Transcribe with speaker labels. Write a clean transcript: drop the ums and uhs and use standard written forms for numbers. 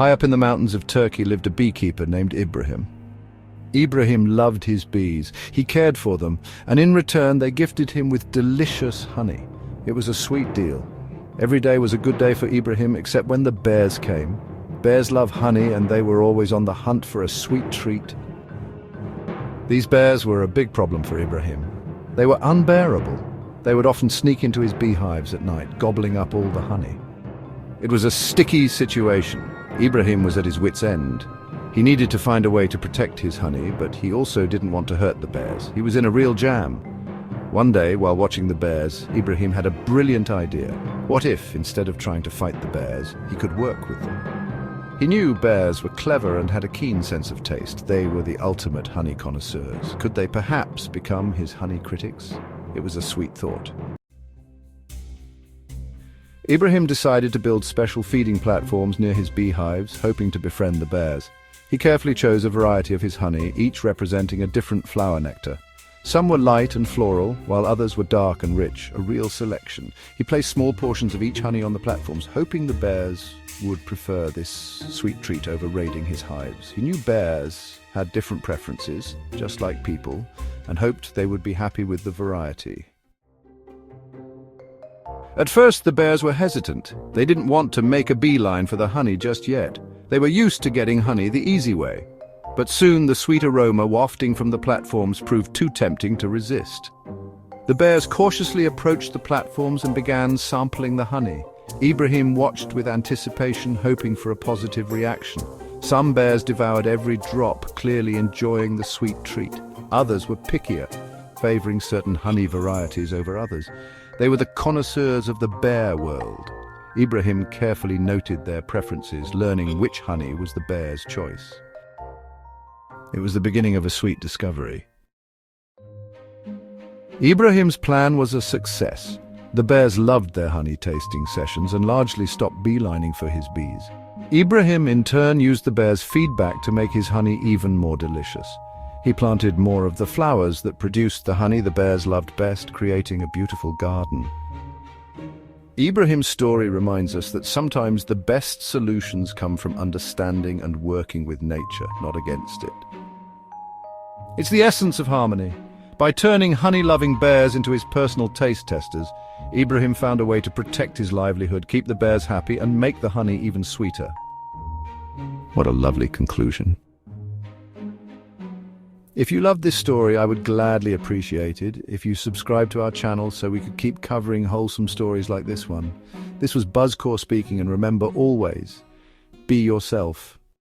Speaker 1: High up in the mountains of Turkey lived a beekeeper named Ibrahim. Ibrahim loved his bees. He cared for them, and in return they gifted him with delicious honey. It was a sweet deal. Every day was a good day for Ibrahim, except when the bears came. Bears love honey, and they were always on the hunt for a sweet treat. These bears were a big problem for Ibrahim. They were unbearable. They would often sneak into his beehives at night, gobbling up all the honey. It was a sticky situation. Ibrahim was at his wit's end. He needed to find a way to protect his honey, but he also didn't want to hurt the bears. He was in a real jam. One day, while watching the bears, Ibrahim had a brilliant idea. What if, instead of trying to fight the bears, he could work with them? He knew bears were clever and had a keen sense of taste. They were the ultimate honey connoisseurs. Could they perhaps become his honey critics? It was a sweet thought. Ibrahim decided to build special feeding platforms near his beehives, hoping to befriend the bears. He carefully chose a variety of his honey, each representing a different flower nectar. Some were light and floral, while others were dark and rich, a real selection. He placed small portions of each honey on the platforms, hoping the bears would prefer this sweet treat over raiding his hives. He knew bears had different preferences, just like people, and hoped they would be happy with the variety. At first, the bears were hesitant. They didn't want to make a beeline for the honey just yet. They were used to getting honey the easy way. But soon the sweet aroma wafting from the platforms proved too tempting to resist. The bears cautiously approached the platforms and began sampling the honey. Ibrahim watched with anticipation, hoping for a positive reaction. Some bears devoured every drop, clearly enjoying the sweet treat. Others were pickier, favoring certain honey varieties over others. They were the connoisseurs of the bear world. Ibrahim carefully noted their preferences, learning which honey was the bear's choice. It was the beginning of a sweet discovery. Ibrahim's plan was a success. The bears loved their honey tasting sessions and largely stopped beelining for his bees. Ibrahim in turn used the bears' feedback to make his honey even more delicious. He planted more of the flowers that produced the honey the bears loved best, creating a beautiful garden. Ibrahim's story reminds us that sometimes the best solutions come from understanding and working with nature, not against it. It's the essence of harmony. By turning honey-loving bears into his personal taste testers, Ibrahim found a way to protect his livelihood, keep the bears happy, and make the honey even sweeter. What a lovely conclusion. If you loved this story, I would gladly appreciate it if you subscribe to our channel so we could keep covering wholesome stories like this one. This was Buzzcore speaking, and remember always, be yourself.